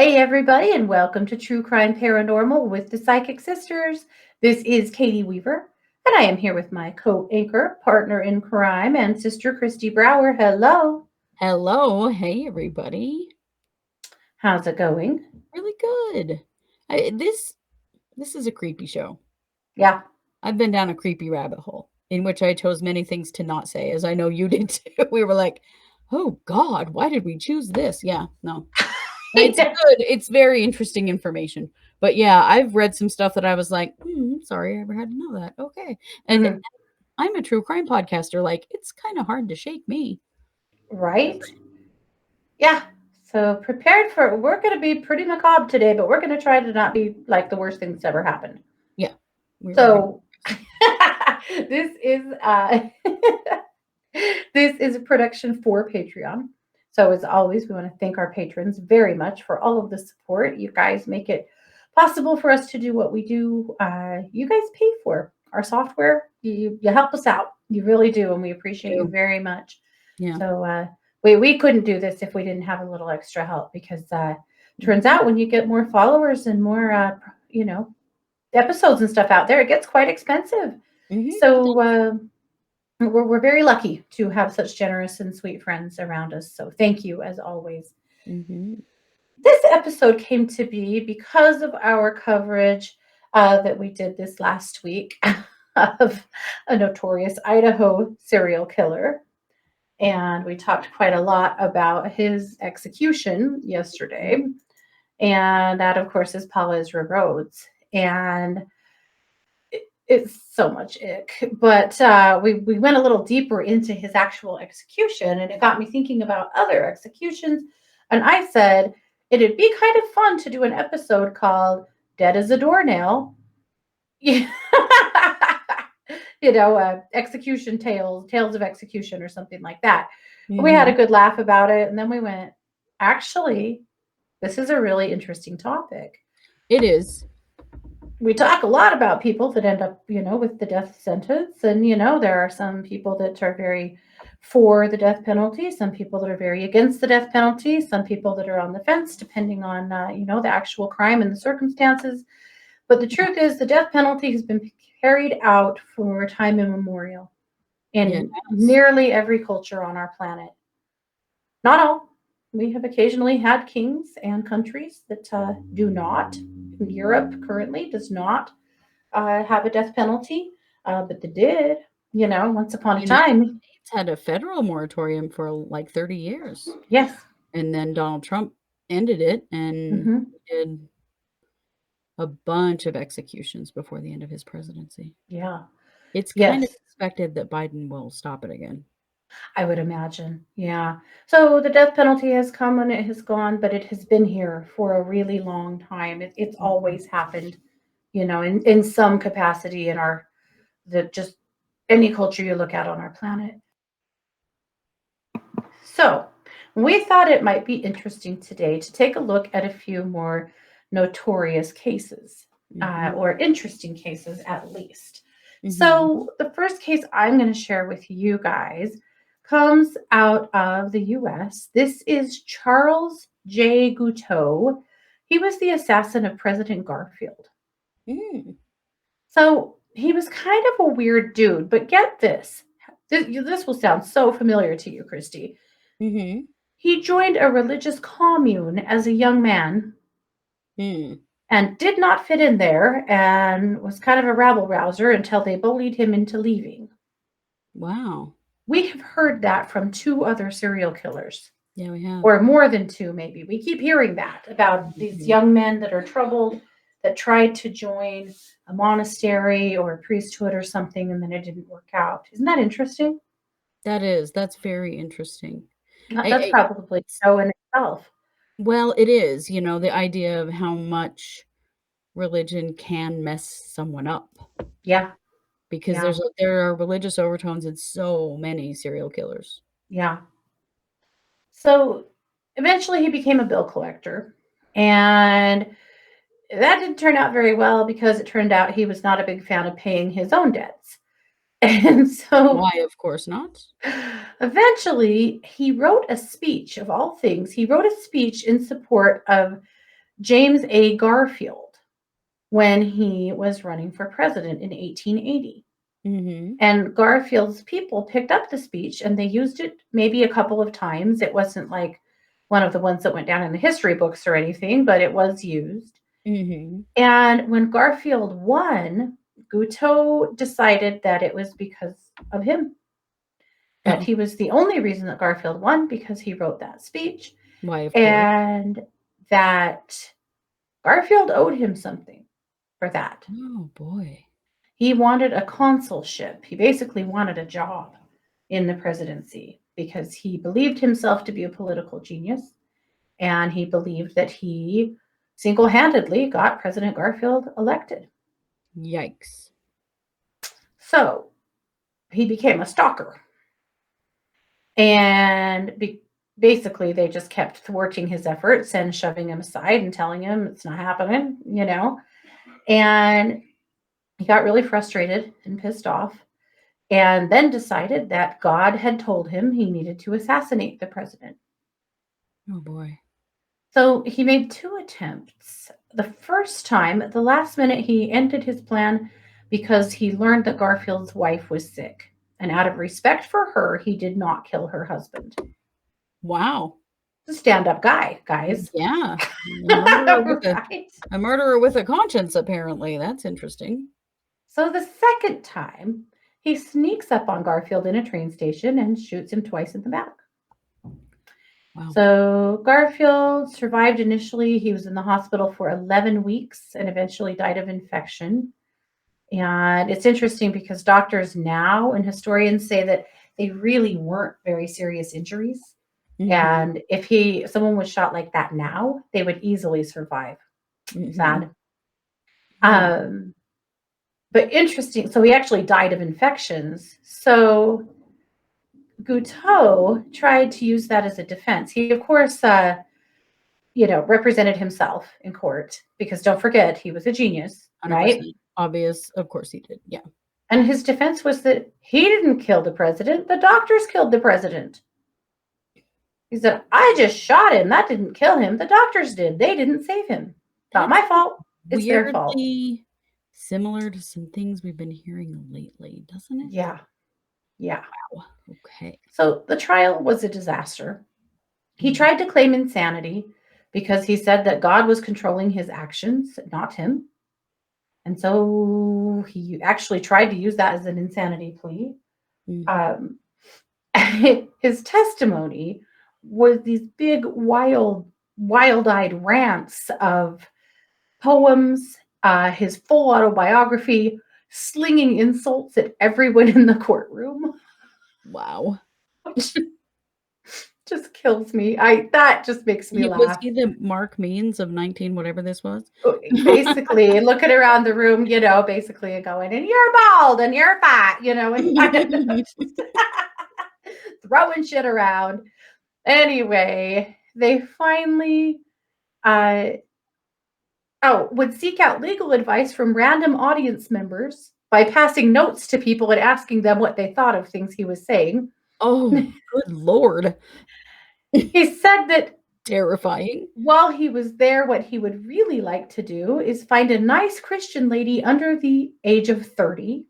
Hey, everybody, and welcome to True Crime Paranormal with the Psychic Sisters. This is Katie Weaver, and I am here with my co anchor, partner in crime, and sister Christy Brower. Hello. Hello, hey everybody. How's it going? Really good. This is a creepy show. Yeah. I've been down a creepy rabbit hole in which I chose many things to not say, as I know you did too. We were like, "Oh God, why did we choose this?" Yeah, no, it's Yeah. good. It's very interesting information. But yeah, I've read some stuff that I was like, "Sorry, I ever had to know that." Okay, and Mhm. I'm a true crime podcaster. Like, it's kind of hard to shake me. Right? Yeah. So we're going to be pretty macabre today, but we're going to try to not be like the worst thing that's ever happened. Yeah, we're gonna. So, this is this is a production for Patreon. So, as always, we want to thank our patrons very much for all of the support. You guys make it possible for us to do what we do. You guys pay for our software. You help us out. You really do, and we appreciate you very much. Yeah. So, we couldn't do this if we didn't have a little extra help because turns Mhm. out when you get more followers and more, episodes and stuff out there, it gets quite expensive. It So does. we're very lucky to have such generous and sweet friends around us. So thank you as always. Mhm. This episode came to be because of our coverage that we did this last week of a notorious Idaho serial killer. And we talked quite a lot about his execution yesterday. And that, of course, is Paul Ezra Rhodes. And it's so much ick. But we went a little deeper into his actual execution, and it got me thinking about other executions. And I said it'd be kind of fun to do an episode called "Dead as a Doornail." you execution tales of execution, or something like that. We had a Mhm. good laugh about it, and then we went, actually, this is a really interesting topic. It is. We talk a lot about people that end up, with the death sentence. And, there are some people that are very for the death penalty, some people that are very against the death penalty, some people that are on the fence, depending on, the actual crime and the circumstances. But the truth is, the death penalty has been carried out for time immemorial Yeah, it in has. nearly every culture on our planet. Not all. We have occasionally had kings and countries that do not. Europe currently does not have a death penalty, but they did, once upon The a United time. States had a federal moratorium for like 30 years, Yes. and then Donald Trump ended it and Hmm. did a bunch of executions before the end of his presidency. Yeah. It's kind of Yes. expected that Biden will stop it again. I would imagine. Yeah. So the death penalty has come and it has gone, but it has been here for a really long time. It's Mhm. always happened, in some capacity in just any culture you look at on our planet. So, we thought it might be interesting today to take a look at a few more notorious cases, Mhm. or interesting cases at least. Mhm. So, the first case I'm going to share with you guys comes out of the US. This is Charles J. Guteau. He was the assassin of President Garfield. Mm. So, he was kind of a weird dude, but get this. This will sound so familiar to you, Christy. Mhm. He joined a religious commune as a young man Mm. and did not fit in there and was kind of a rabble rouser until they bullied him into leaving. Wow. We have heard that from two other serial killers, Yeah, we have. or more than two, maybe. We keep hearing that about these Mhm. young men that are troubled, that tried to join a monastery or a priesthood or something, and then it didn't work out. Isn't that interesting? That's very interesting. That's I probably it's so in itself. well, it is, the idea of how much religion can mess someone up Yeah, because yeah, there are religious overtones in so many serial killers. yeah. So eventually he became a bill collector. And that didn't turn out very well because it turned out he was not a big fan of paying his own debts. And so Why, of course not. eventually he wrote a speech, of all things, he wrote a speech in support of James A. Garfield when he was running for president in 1880. Mm-hmm. And Garfield's people picked up the speech and they used it maybe a couple of times. It wasn't like one of the ones that went down in the history books or anything, but it was used. Mm-hmm. And when Garfield won, Guteau decided that it was because of him, that Oh, he was the only reason that Garfield won because he wrote that speech, why, of course. and that Garfield owed him something for that. Oh boy. He wanted a consulship. He basically wanted a job in the presidency because he believed himself to be a political genius and he believed that he single handedly got President Garfield elected. Yikes. So he became a stalker. And basically, they just kept thwarting his efforts and shoving him aside and telling him it's not happening, you know. And he got really frustrated and pissed off and then decided that God had told him he needed to assassinate the president. Oh boy. So he made two attempts. The first time, at the last minute, he ended his plan because he learned that Garfield's wife was sick. And out of respect for her, he did not kill her husband. Wow. A stand up guy, guys. Yeah. Right? A murderer with a conscience, apparently. That's interesting. So the second time, he sneaks up on Garfield in a train station and shoots him twice in the back. Wow. So Garfield survived initially. He was in the hospital for 11 weeks and eventually died of infection. And it's interesting because doctors now and historians say that they really weren't very serious injuries. Mm-hmm. And if someone was shot like that now, they would easily survive. Mm-hmm. Sad. Hmm. Um, but interesting. So he actually died of infections. So Guteau tried to use that as a defense. He, of course, represented himself in court because don't forget he was a genius, right? 100%. Obvious. Of course he did. Yeah. And his defense was that he didn't kill the president. The doctors killed the president. He said, I just shot him. That didn't kill him. The doctors did. They didn't save him. Not That's my fault. It's their fault. weirdly similar to some things we've been hearing lately, doesn't it? Yeah. Yeah. Wow. Okay. So the trial was a disaster. He Mm. tried to claim insanity because he said that God was controlling his actions, not him. And so he actually tried to use that as an insanity plea. Mm. Um, his testimony was these big, wild-eyed rants of poems, his full autobiography, slinging insults at everyone in the courtroom, Wow. which just kills me. That just makes me Was laugh. he the Mark Means of 19, whatever this was? Basically, looking around the room, basically going, and you're bald and you're fat, and throwing shit around. Anyway, they finally would seek out legal advice from random audience members by passing notes to people and asking them what they thought of things he was saying. Oh, good Lord. He said that Terrifying. while he was there, what he would really like to do is find a nice Christian lady under the age of 30.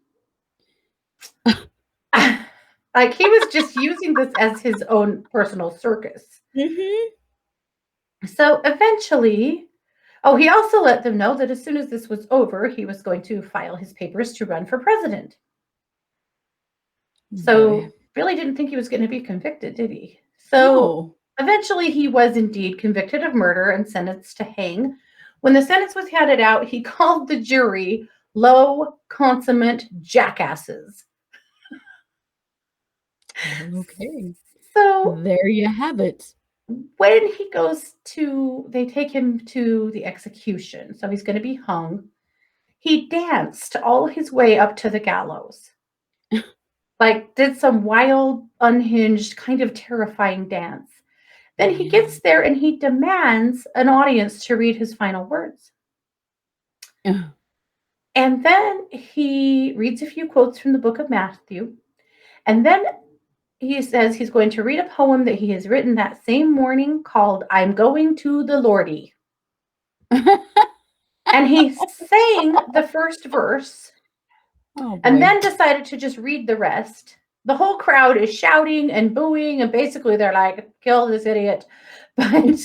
Like he was just using this as his own personal circus. Mhm. So eventually, he also let them know that as soon as this was over, he was going to file his papers to run for president. Oh boy. So really didn't think he was going to be convicted, did he? So No. eventually he was indeed convicted of murder and sentenced to hang. When the sentence was handed out, he called the jury low consummate jackasses. Well, okay. So There you have it. when they take him to the execution, so he's going to be hung. He danced all his way up to the gallows, like did some wild, unhinged, kind of terrifying dance. Then he Man. gets there and he demands an audience to read his final words. Ugh. And then he reads a few quotes from the book of Matthew. And then he says he's going to read a poem that he has written that same morning called I'm Going to the Lordy. And he sang the first verse Oh and boy. then decided to just read the rest. The whole crowd is shouting and booing, and basically they're like, kill this idiot. But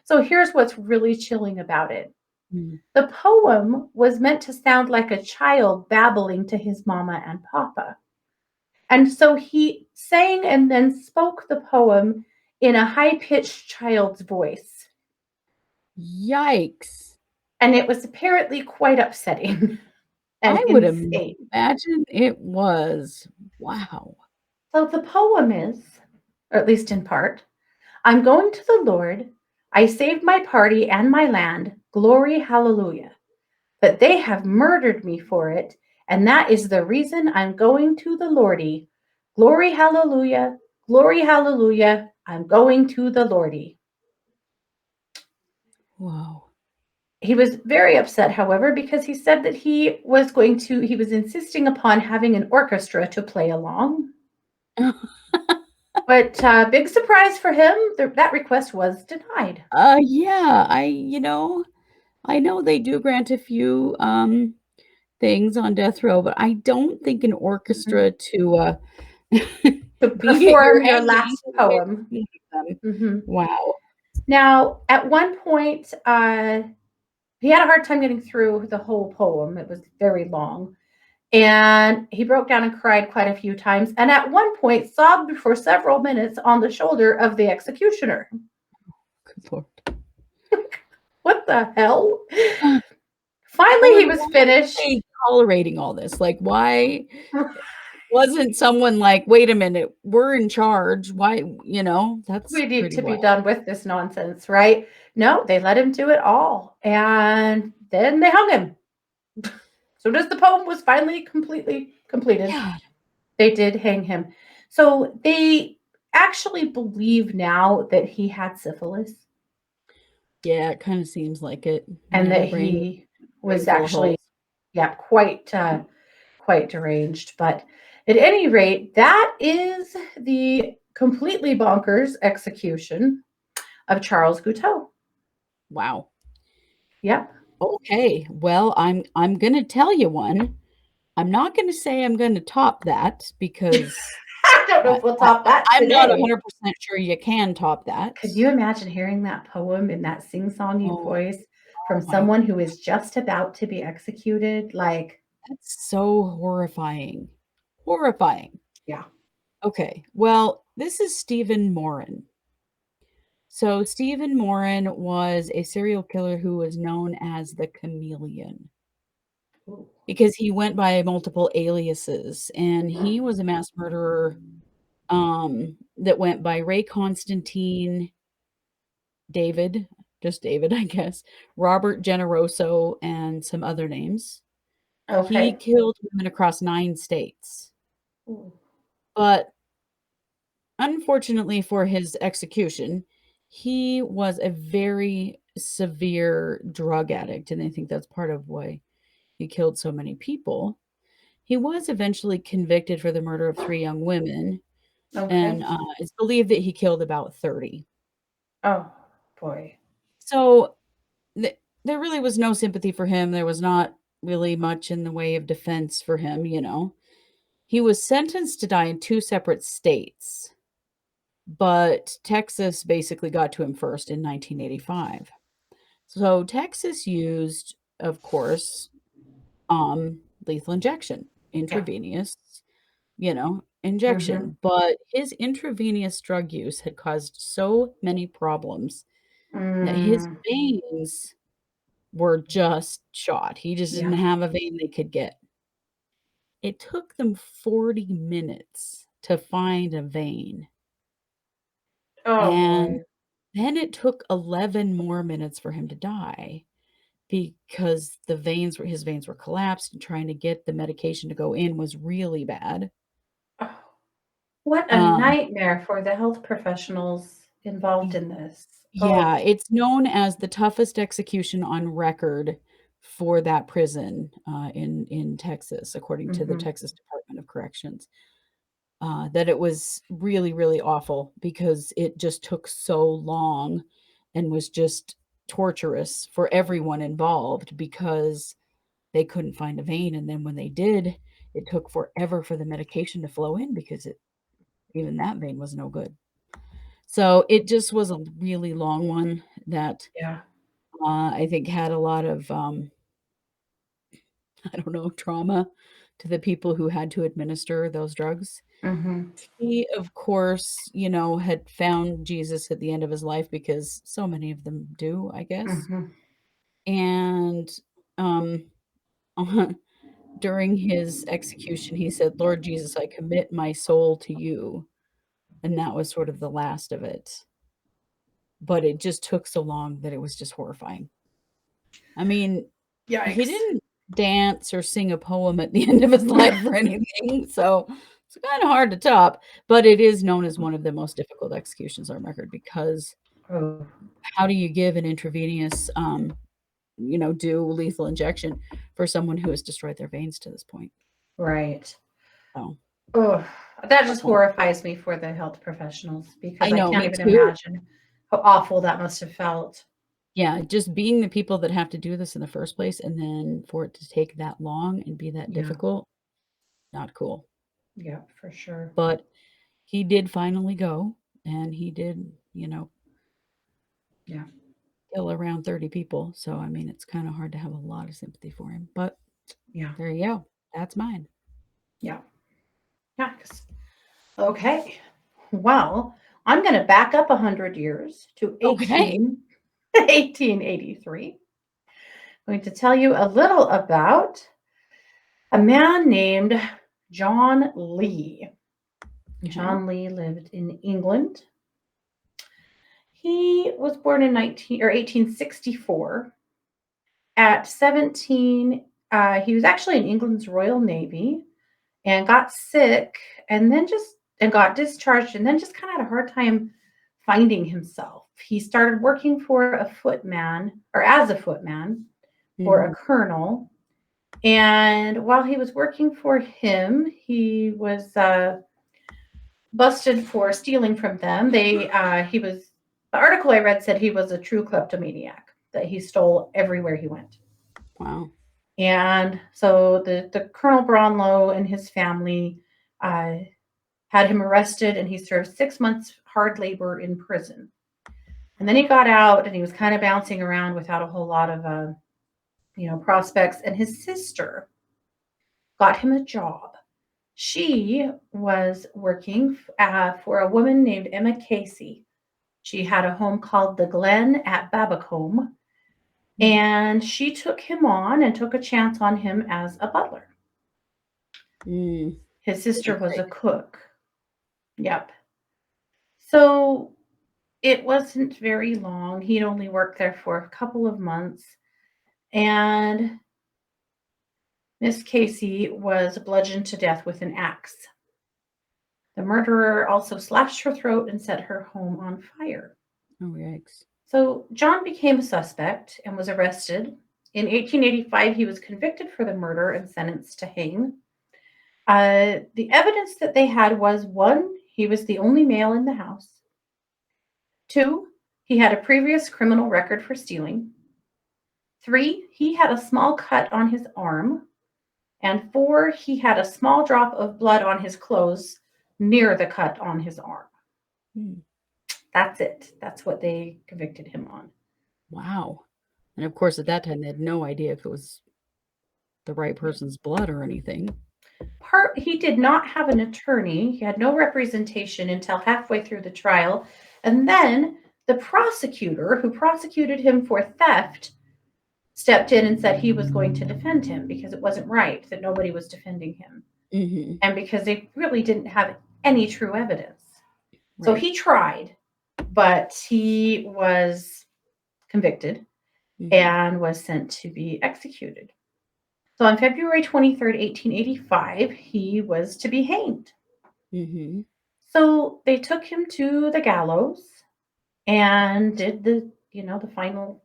so here's what's really chilling about it. Mm. The poem was meant to sound like a child babbling to his mama and papa. And so he sang and then spoke the poem in a high pitched child's voice. Yikes. And it was apparently quite upsetting I and would insane. imagine it was. Wow. So the poem is, or at least in part, I'm going to the Lord. I saved my party and my land. Glory, hallelujah. But they have murdered me for it. And that is the reason I'm going to the Lordy. Glory, hallelujah. Glory, hallelujah. I'm going to the Lordy. Wow. He was very upset, however, because he said that he was insisting upon having an orchestra to play along. But big surprise for him, that request was denied. Yeah, I know they do grant a few things on death row, but I don't think an Mhm. orchestra to To be at your perform your hanging last with poem. one of them. Mhm. Wow. Now, at one point, he had a hard time getting through the whole poem. It was very long. And he broke down and cried quite a few times. And at one point, sobbed for several minutes on the shoulder of the executioner. Good Lord. What the hell? Uh, Finally, Well, he and was why are finished. they tolerating all this? Like, why wasn't someone like, "Wait a minute, we're in charge. Why" that's We need pretty to be wild. done with this nonsense, right? No, they let him do it all. And then they hung him. So as the poem was finally completely completed, Yeah. they did hang him. So they actually believe now that he had syphilis Yeah, it kinda seems like it. and Yeah, that he brain was full of actually, holes. yeah, quite deranged. But at any rate, that is the completely bonkers execution of Charles Guiteau. Wow. Yep. Okay, well, I'm gonna tell you one. I'm not gonna say I'm gonna top that because I don't know I if we'll I top that I'm not today. 100% sure you can top that. Could you imagine hearing that poem in that sing-songy Oh, voice from oh my someone who is just about to be executed? Like, that's so horrifying. Horrifying. yeah. Okay, well, this is Stephen Moran. So Stephen Moran was a serial killer who was known as the Chameleon Ooh. because he went by multiple aliases, and he was a mass murderer, that went by Ray Constantine, David, just David, I guess, Robert Generoso, and some other names. He Okay. killed women across 9 states, Ooh. but unfortunately for his execution, he was a very severe drug addict, and I think that's part of why he killed so many people. He was eventually convicted for the murder of 3 young women, Okay. and, it's believed that he killed about 30. Oh, boy. So, there really was no sympathy for him, there was not really much in the way of defense for him, you know? He was sentenced to die in 2 separate states, but Texas basically got to him first in 1985. So, Texas used, of course, lethal injection, Yeah. intravenous, Mhm. injection, but his intravenous drug use had caused so many problems that his Mm, veins were just shot. He just didn't yeah. have a vein they could get. It took them 40 minutes to find a vein, Oh, and boy. then it took 11 more minutes for him to die because his veins were collapsed, and trying to get the medication to go in was really bad. Oh, what a Um, nightmare for the health professionals involved y in this. Oh, yeah, it's known as the toughest execution on record for that prison, in Texas, according to the mhm. Texas Department of Corrections. That it was really, really awful because it just took so long and was just torturous for everyone involved because they couldn't find a vein, and then when they did, it took forever for the medication to flow in because even that vein was no good. So it just was a really long one that Yeah. I think had a lot of I don't know, trauma to the people who had to administer those drugs. Mhm. He, of course, had found Jesus at the end of his life because so many of them do, I guess. Mhm. And um, during his execution, he said, Lord Jesus, I commit my soul to you. And that was sort of the last of it. But it just took so long that it was just horrifying. I mean, he Yikes. didn't dance or sing a poem at the end of his life or anything, so it's kinda hard to top, but it is known as one of the most difficult executions on record because Oh, how do you give an intravenous, do lethal injection for someone who has destroyed their veins to this point? right. So, Oh, that tough just one. horrifies me for the health professionals I because I know, can't me even too. imagine how awful that must have felt. Yeah, just being the people that have to do this in the first place and then for it to take that long and be that Yeah. difficult, not cool. Yeah, for sure. But he did finally go, and he did, Yeah. kill around 30 people, so, I mean, it's kinda hard to have a lot of sympathy for him, but Yeah. there you go. That's mine. Yeah. Yeah. Okay. Well, I'm going to back up 100 years to Okay. 1883. I'm going to tell you a little about a man named John Lee. Okay. John Lee lived in England. He was born in 1864. At 17, he was actually in England's Royal Navy and got sick and got discharged and then just kind of had a hard time finding himself. He started working for a footman or as a footman for a Mhm. colonel. And while he was working for him, he was busted for stealing from them. The article I read said he was a true kleptomaniac, that he stole everywhere he went. Wow. And so the Colonel Brownlow and his family uh, had him arrested, and he served 6 months hard labor in prison. And then he got out, and he was kind of bouncing around without a whole lot of prospects. And his sister got him a job. She was working for a woman named Emma Casey. She had a home called the Glen at Babbacombe, Mm. and she took him on and took a chance on him as a butler. Mm. His sister was a Interesting. cook. Yep. So it wasn't very long. He'd only worked there for a couple of months. And Miss Casey was bludgeoned to death with an axe. The murderer also slashed her throat and set her home on fire. Oh, yikes. So John became a suspect and was arrested. In 1885, he was convicted for the murder and sentenced to hang. The evidence that they had was one, he was the only male in the house. Two, he had a previous criminal record for stealing. Three, he had a small cut on his arm. And four, he had a small drop of blood on his clothes near the cut on his arm. Mm. That's it. That's what they convicted him on. Wow. And, of course, at that time, they had no idea if it was the right Yeah. person's blood or anything. He did not have an attorney. He had no representation until halfway through the trial. And then the prosecutor who prosecuted him for theft stepped in and said he was going to defend him because it wasn't right that nobody was defending him. Mhm. And because they really didn't have any true evidence. So Right. he tried, but he was convicted Mhm. and was sent to be executed. So on February 23rd, 1885, he was to be hanged. Mhm. So they took him to the gallows and did the final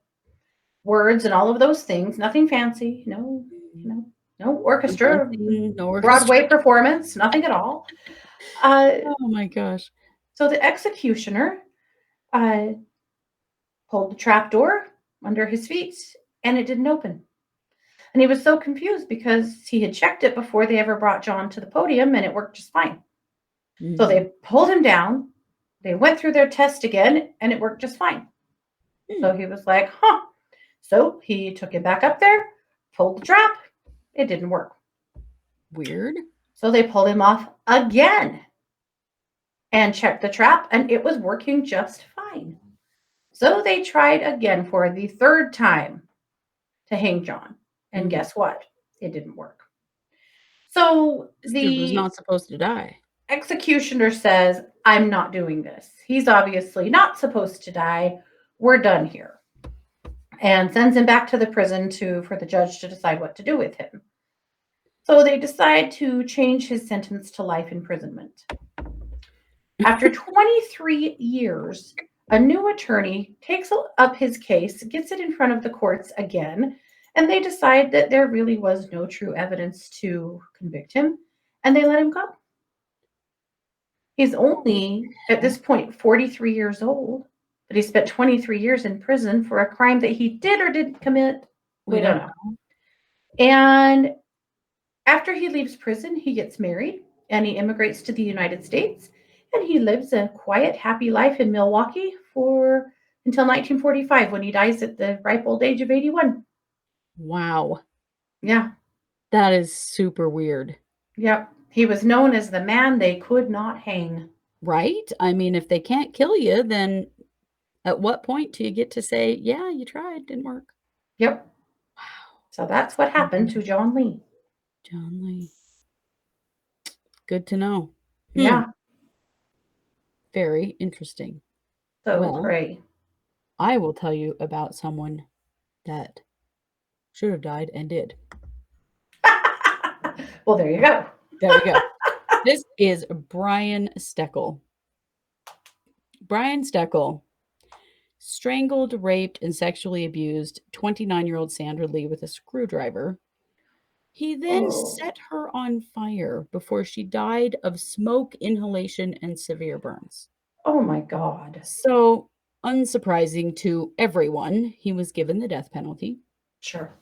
words and all of those things. Nothing fancy, Mhm. no No orchestra, dancing, no orchestra. Broadway performance, nothing at all. Uh, Oh my gosh. so the executioner uh, pulled the trap door, under his feet and it didn't open. And he was so confused because he had checked it before they ever brought John to the podium and it worked just fine. So Mhm. they pulled him down. They went through their test again and it worked just fine. Hmm. So he was like, huh. So he took it back up there, pulled the trap. It didn't work. Weird. So they pulled him off again and checked the trap, and it was working just fine. So they tried again for the third time to hang John. And Mhm. guess what? It didn't work. So This dude was the not supposed to die. executioner says, I'm not doing this. He's obviously not supposed to die. We're done here. And sends him back to the prison for the judge to decide what to do with him. So they decide to change his sentence to life imprisonment. After 23 years, a new attorney takes up his case, gets it in front of the courts again, and they decide that there really was no true evidence to convict him, and they let him go. He's only, at this Heck? point, 43 years old, but he spent 23 years in prison for a crime that he did or didn't commit. We We don't don't know. know. And after he leaves prison, he gets married and he immigrates to the United States and he lives a quiet, happy life in Milwaukee for until 1945 when he dies at the ripe old age of 81. Wow. Yeah, That is super weird. yep. He was known as the man they could not hang. Right? I mean, if they can't kill you, then at what point do you get to say, "Yeah, you tried, didn't work?" Yep. Wow. So that's what happened to John Lee. John Lee. Good to know. Hmm. Yeah. Very interesting. So Well, pray. I will tell you about someone that should have died and did. Well, there you go. There you go. This is Brian Steckel. Brian Steckel strangled, raped, and sexually abused 29-year-old Sandra Lee with a screwdriver. He then Oh, set her on fire before she died of smoke inhalation and severe burns. oh my God. So, unsurprising to everyone, he was given the death penalty. Sure.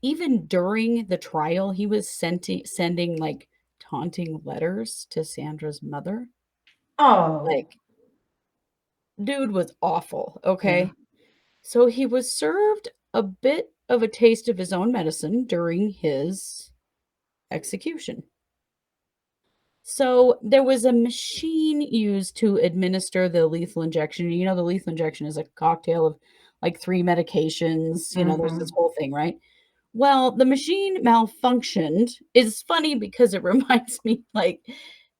Even during the trial, he was sending like taunting letters to Sandra's mother. Oh, Like, dude was awful, yeah. okay? So he was served a bit of a taste of his own medicine during his execution. So there was a machine used to administer the lethal injection. You know, the lethal injection is a cocktail of like three medications. You know, there's this Hmm. whole thing, right? Well, the machine malfunctioned. It's funny because it reminds me like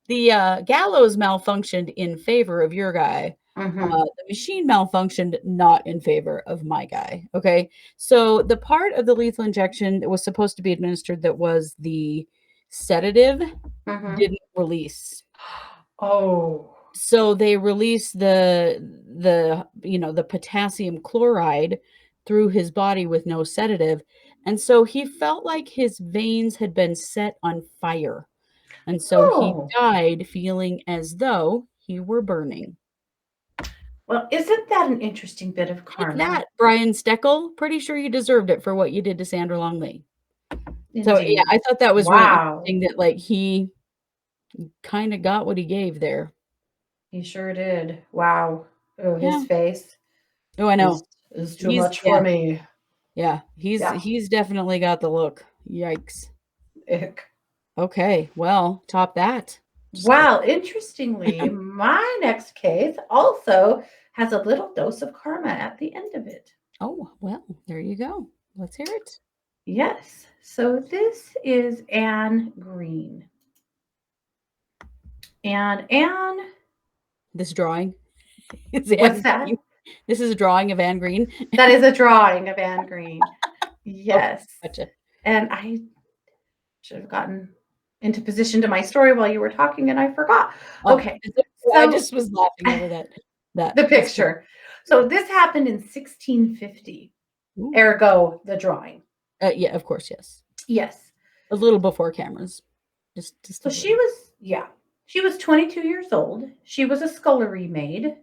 the gallows malfunctioned in favor of your guy. Hmm. The machine malfunctioned not in favor of my guy. Okay. So the part of the lethal injection that was supposed to be administered that was the sedative Hmm. didn't release. Oh. So they released the potassium chloride through his body with no sedative. And so he felt like his veins had been set on fire. And so he Oh. died feeling as though he were burning. Well, isn't that an interesting bit of Take karma? that, Brian Steckel. Pretty sure you deserved it for what you did to Sandra Longley. So yeah, Indeed. I thought that was really Wow. interesting that like he kind of got what he gave there. He sure did. Wow. Oh, Yeah. his face Oh, I is know. is too He's much yeah. for me. Yeah, Yeah. he's definitely got the look. Yikes. Ick. Okay, well, top that. Just kidding. Wow. Interestingly, my next case also has a little dose of karma at the end of it. Oh, well, there you go. Let's hear it. Yes. So this is Anne Green. And Anne, This drawing is what's Anne that? Green. This is a drawing of Anne Green. That is a drawing of Anne Green. Okay, Yes. gotcha. And I should have gotten into position to my story while you were talking and I forgot. Oh, Okay. it's okay. I So just was laughing over that. the That's cool. picture. So this happened in 1650. Ooh. Ergo the drawing. Yeah, of course, yes. Yes. A little before cameras. Just a So she little. was, yeah. She was 22 years old. She was a scullery maid.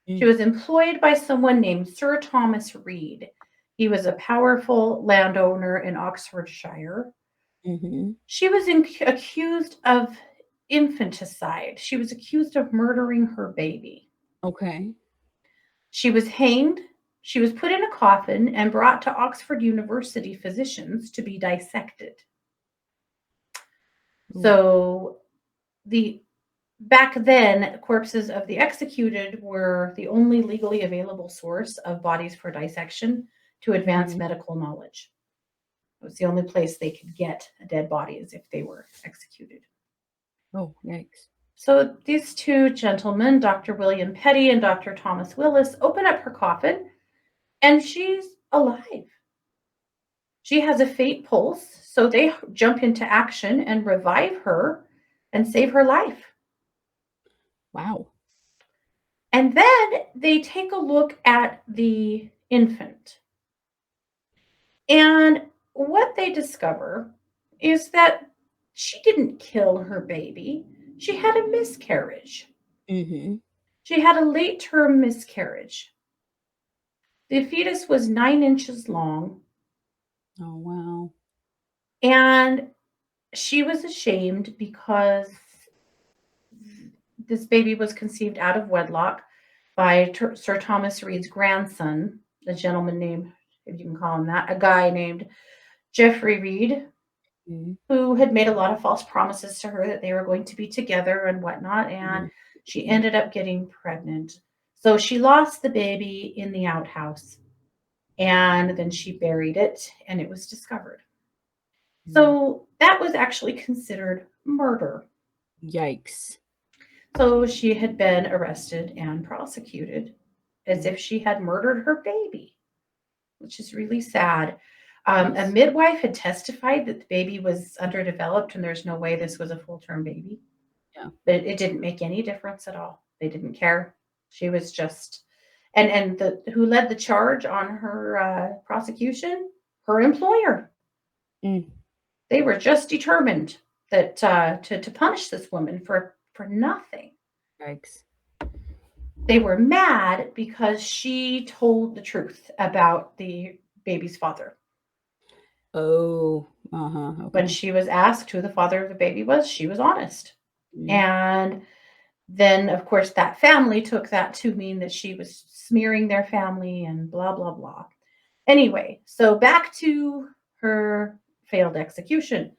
She Mm. was employed by someone named Sir Thomas Reed. He was a powerful landowner in Oxfordshire. Mhm. She was accused of infanticide. She was accused of murdering her baby. Okay. She was hanged. She was put in a coffin and brought to Oxford University physicians to be dissected. Ooh. So the back then, corpses of the executed were the only legally available source of bodies for dissection to advance Mhm. medical knowledge. It was the only place they could get a dead body is if they were executed. Oh, yikes. So these two gentlemen, Dr. William Petty and Dr. Thomas Willis, open up her coffin and she's alive. She has a faint pulse, so they jump into action and revive her and save her life. Wow. And then they take a look at the infant. And what they discover is that she didn't kill her baby, she had a miscarriage. Mhm. She had a late term miscarriage. The fetus was 9 inches long, Oh, wow. and she was ashamed because this baby was conceived out of wedlock by Sir Thomas Reed's grandson, a gentleman named, if you can call him that, a guy named Geoffrey Reed, Mhm. who had made a lot of false promises to her that they were going to be together and whatnot. And Mhm. she Mhm. ended up getting pregnant. So she lost the baby in the outhouse and then she buried it and it was discovered. Mm. So that was actually considered murder. Yikes. So she had been arrested and prosecuted as Mm. if she had murdered her baby, which is really sad. A Yes. midwife had testified that the baby was underdeveloped and there's no way this was a full term baby, Yeah. but it didn't make any difference at all. They didn't care. She was just, and the who led the charge on her prosecution, her employer. Mm. They were just determined that to punish this woman for nothing. Yikes. They were mad because she told the truth about the baby's father. Oh. Uh-huh. When Okay. she was asked who the father of the baby was, she was honest. Mm. And then, of course, that family took that to mean that she was smearing their family and blah, blah, blah. Anyway, so back to her failed execution.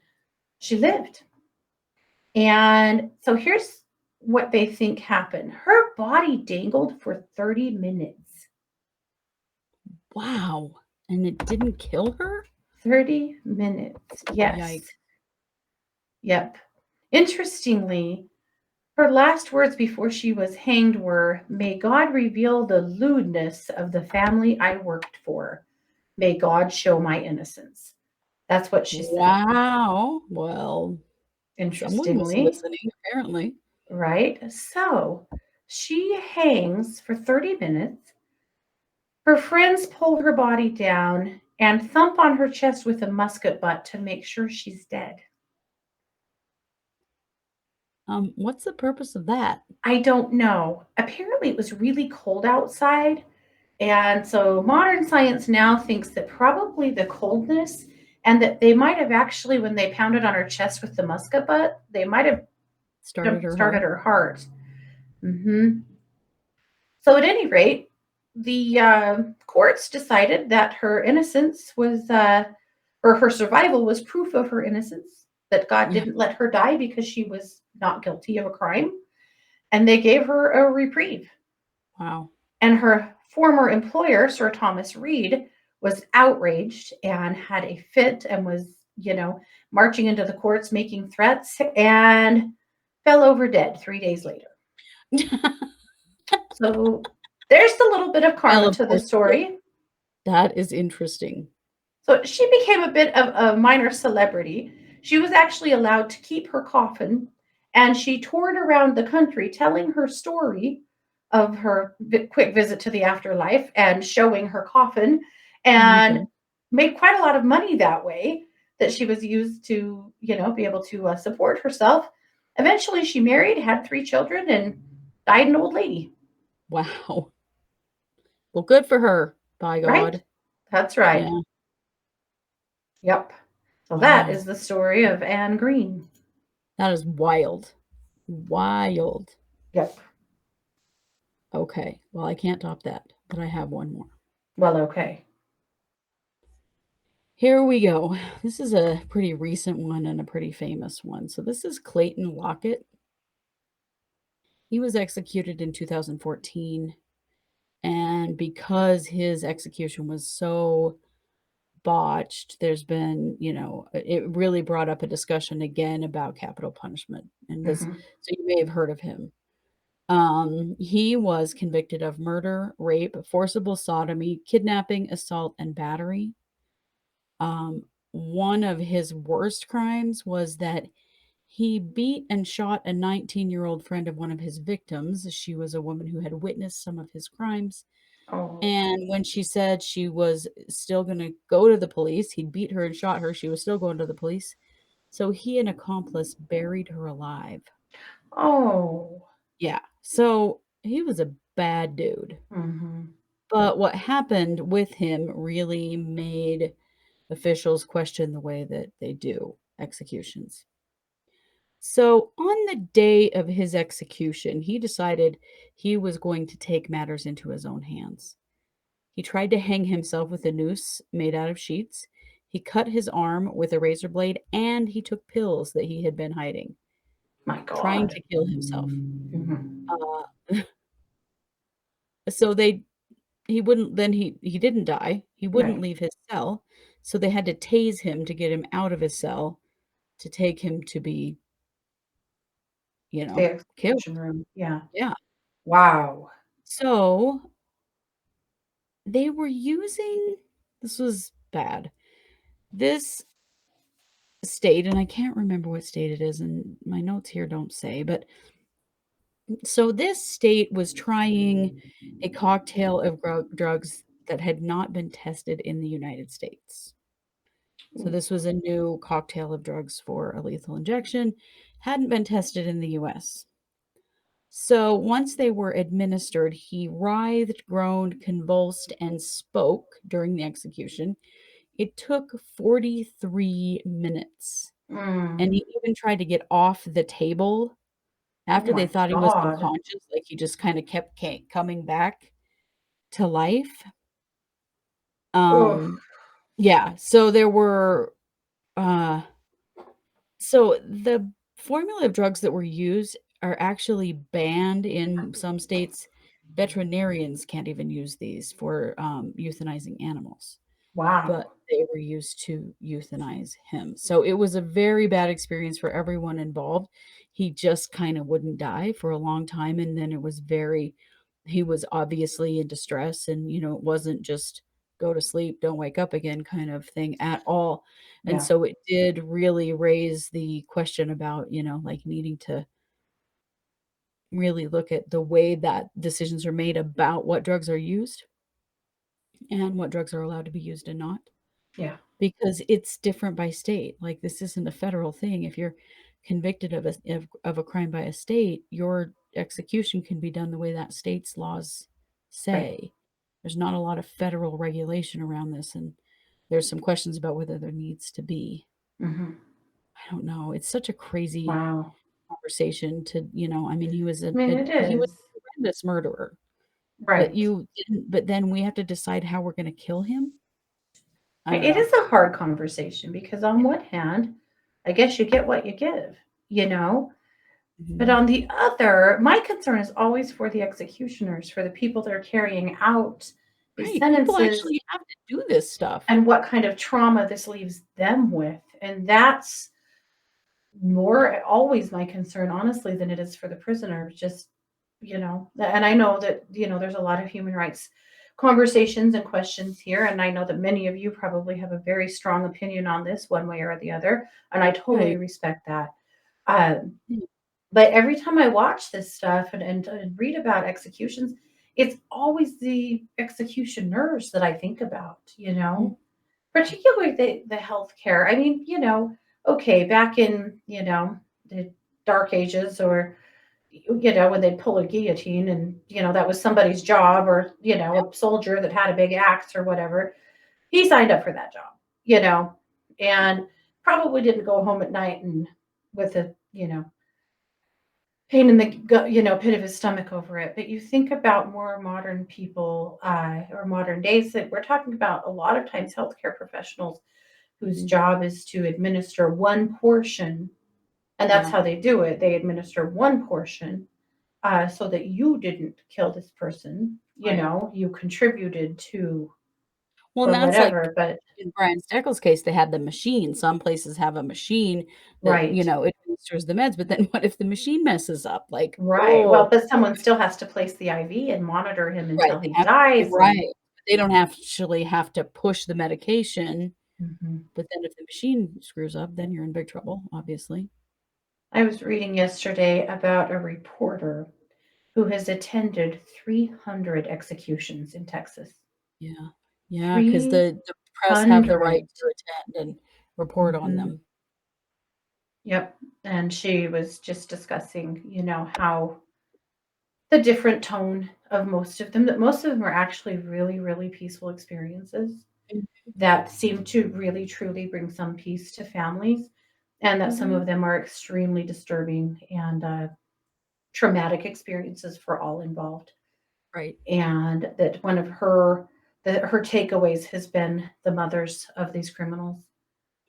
She lived. And so here's what they think happened her body dangled for 30 minutes. Wow. And it didn't kill her? 30 minutes. Yes. Yikes. Yep. Interestingly, her last words before she was hanged were, "May God reveal the lewdness of the family I worked for. May God show my innocence." That's what she said. Wow. Well, someone was Interestingly, listening, apparently. right? So she hangs for 30 minutes. Her friends pull her body down and thump on her chest with a musket butt to make sure she's dead. What's the purpose of that? I don't know. Apparently, it was really cold outside. And so modern science now thinks that probably the coldness and that they might have actually, when they pounded on her chest with the musket butt, they might have Started jump her started heart? her heart. Hmm. So at any rate, the courts decided that her innocence was, or her survival was proof of her innocence, that God Yeah. didn't let her die because she was not guilty of a crime. And they gave her a reprieve. Wow. And her former employer, Sir Thomas Reed, was outraged and had a fit and was, marching into the courts making threats and fell over dead 3 days later. So there's a little bit of Well, karma of to the course he did. story. That is interesting. So she became a bit of a minor celebrity. She was actually allowed to keep her coffin and she toured around the country telling her story of her quick visit to the afterlife and showing her coffin and Okay. made quite a lot of money that way that she was used to, be able to support herself. Eventually she married, had 3 children and died an old lady, Wow. Well, good for her, by right? God. That's right. Yeah. Yep. So that Wow. is the story of Anne Green. That is wild. Wild. Yep. Okay. Well, I can't top that, but I have one more. Well, okay. Here we go. This is a pretty recent one and a pretty famous one. So this is Clayton Lockett. He was executed in 2014. And because his execution was so botched, there's been, it really brought up a discussion again about capital punishment. And this, Hmm. so you may have heard of him. He was convicted of murder, rape, forcible sodomy, kidnapping, assault, and battery. Um, One of his worst crimes was that he beat and shot a 19-year-old friend of one of his victims. She was a woman who had witnessed some of his crimes. Oh, And when she said she was still going to go to the police, he beat her and shot her. She was still going to the police. So he and accomplice buried her alive. oh. Yeah. So he was a bad dude. Hmm. But what happened with him really made officials question the way that they do executions. So, on the day of his execution, he decided he was going to take matters into his own hands. He tried to hang himself with a noose made out of sheets. He cut his arm with a razor blade, and he took pills that he had been hiding, My trying God. to kill himself. Hmm. Uh, so they he wouldn't then he didn't die. He wouldn't Right. leave his cell, so they had to tase him to get him out of his cell to take him to be, The killed. execution room. Yeah. Yeah. Wow. So they were using this was bad. This state, and I can't remember what state it is, and my notes here don't say, but so this state was trying a cocktail of drugs that had not been tested in the United States. So this was a new cocktail of drugs for a lethal injection, hadn't been tested in the US. So once they were administered, he writhed, groaned, convulsed, and spoke during the execution. It took 43 minutes. And Mm. he even tried to get off the table Oh after they my thought he was God. unconscious, like, he just kinda kept coming back to life. Oh, Um, yeah, so there were, uh so the formula of drugs that were used are actually banned in some states. Veterinarians can't even use these for, euthanizing animals. But wow. they were used to euthanize him. So it was a very bad experience for everyone involved. He just kinda wouldn't die for a long time, and then he was obviously in distress and, it wasn't just go to sleep, don't wake up again kind of thing at all. And Yeah. so it did really raise the question about, like, needing to really look at the way that decisions are made about what drugs are used and what drugs are allowed to be used and not. Yeah. Because it's different by state, like, this isn't a federal thing. If you're convicted of a crime by a state, your execution can be done the way that state's laws Right. say. There's not a lot of federal regulation around this, and there's some questions about whether there needs to be. Hmm. I don't know, it's such a crazy Wow. conversation to I mean, I mean, it he was is. a horrendous murderer, but Right. then we have to decide how we're gonna kill him? I don't It know. is a hard conversation because, on one hand, I guess you get what you give, you know? But Mhm. on the other, my concern is always for the executioners, for the people that are carrying out these Right, people sentences actually have to do this stuff. and what kind of trauma this leaves them with. And that's more always my concern, honestly, than it is for the prisoners. Just, and I know that, there's a lot of human rights conversations and questions here. And I know that many of you probably have a very strong opinion on this one way or the other. And I totally Right. respect that. Um, Mm, but every time I watch this stuff and read about executions, it's always the executioners that I think about, mhm. particularly the healthcare. I mean, okay, back in, the dark ages or, when they'd pull a guillotine and, that was somebody's job or, Yeah, a soldier that had a big axe or whatever. he signed up for that job, you know, and probably didn't go home at night and with a, pain in the gut, pit of his stomach over it. But you think about more modern people, or modern days, that we're talking about a lot of times healthcare professionals whose Mhm. job is to administer one portion, and that's Yeah, how they do it. They administer one portion, so that you didn't kill this person. right. You contributed to, Well, and or that's like whatever. But in Brian Steckel's case, they had the machine. Some places have a machine that, right, administers the meds, but then what if the machine messes up? Like, right. Well, oh, but someone still has to place the IV and monitor him right, until they he have dies. And right. They don't actually have to push the medication, Mhm. but then if the machine screws up, then you're in big trouble, obviously. I was reading yesterday about a reporter who has attended 300 executions in Texas. Yeah. Yeah, because the press have the right 300. to attend and report on Mhm. them. Yep. And she was just discussing, how the different tone of most of them, that most of them are actually really, really peaceful experiences Mm, that seem to really, truly bring some peace to families, and that some mhm. of them are extremely disturbing and traumatic experiences for all involved. Right. And that one of her takeaways has been the mothers of these criminals,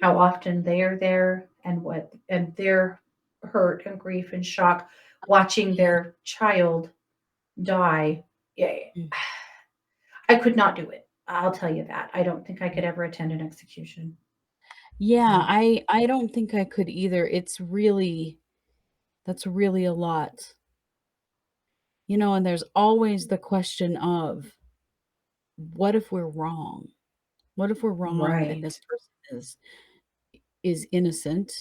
how Mhm. often they are there, and their hurt and grief and shock watching Yeah. their child die. Yeah, Mm. I could not do it. I'll tell you that. I don't think I could ever attend an execution. Yeah, No. I don't think I could either. It's really that's really a lot. And there's always the question of, what if we're wrong? What if we're wrong and this Right. person is innocent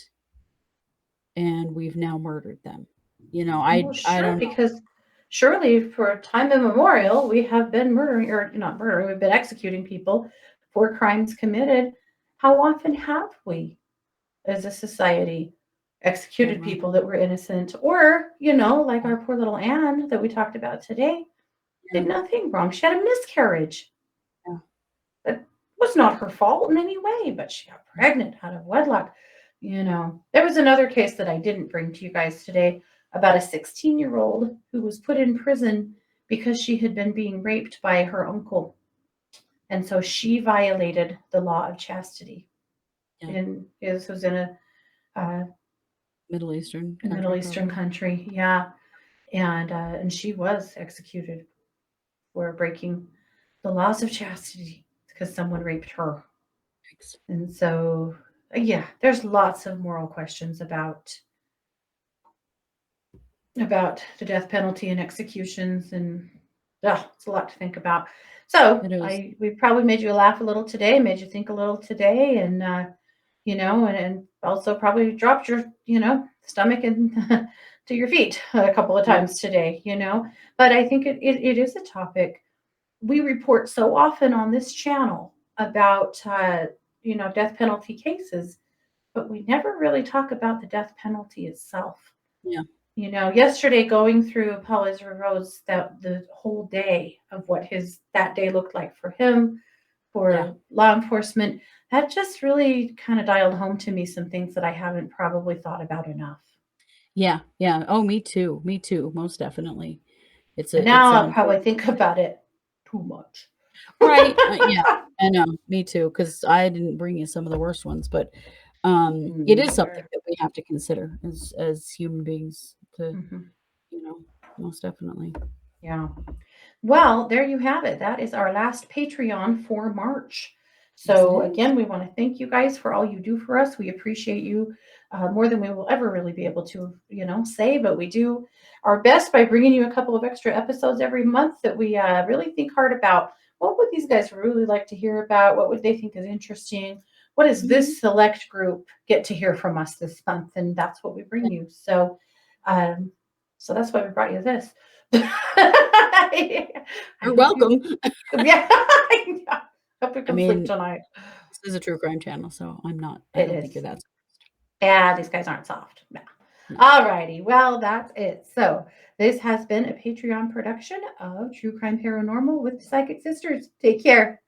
and we've now murdered them? Well, I sure, don't know. because surely for time immemorial, we have been murdering, or not murdering, we've been executing people for crimes committed. How often have we, as a society, executed Never. people that were innocent? Or, like Yeah, our poor little Anne that we talked about today, yeah, did nothing wrong. She had a miscarriage. yeah. That was not her fault in any way, but she got Mm, pregnant out of wedlock. There was another case that I didn't bring to you guys today about a 16-year-old who was put in prison because she had been being raped by her uncle. And so she violated the law of chastity. yeah. And this was in uh, Middle Eastern a Middle country, Eastern probably. country. Yeah. And she was executed for breaking the laws of chastity because someone raped her. Yikes. And so, yeah, there's lots of moral questions about the death penalty and executions, and it's a lot to think about. So, It is. we probably made you laugh a little today, made you think a little today, and and also probably dropped your stomach and to your feet a couple of Yeah, times today. But I think it is a topic we report so often on this channel about death penalty cases, but we never really talk about the death penalty itself. yeah, Yesterday going through Paul Ezra Rhodes, that the whole day of what his that day looked like for him, yeah. for law enforcement, that just really kind of dialed home to me some things that I haven't probably thought about enough. Yeah, yeah. Oh, me too, me too, most definitely. And It's now an I'll probably important think about it too much. right, yeah, I know, me too. Because I didn't bring you some of the worst ones, but, it Me is something neither. that we have to consider as human beings to, Mhm. you know, most definitely. Yeah. Well, there you have it. That is our last Patreon for March. Yes, it So, is. again, we want to thank you guys for all you do for us. We appreciate you more than we will ever really be able to, say, but we do our best by bringing you a couple of extra episodes every month that we really think hard about. What would these guys really like to hear about? What would they think is interesting? What does Mhm. this select group get to hear from us this month? And that's what we bring Yeah, you. Um, so that's why we brought you this. I you're hope you, welcome. yeah, I hope you I can sleep mean, tonight. this is a true crime channel, so I It don't think you're is. that Yeah, these guys aren't soft. No. no. All righty. Well, that's it. So this has been a Patreon production of True Crime Paranormal with the Psychic Sisters. Take care.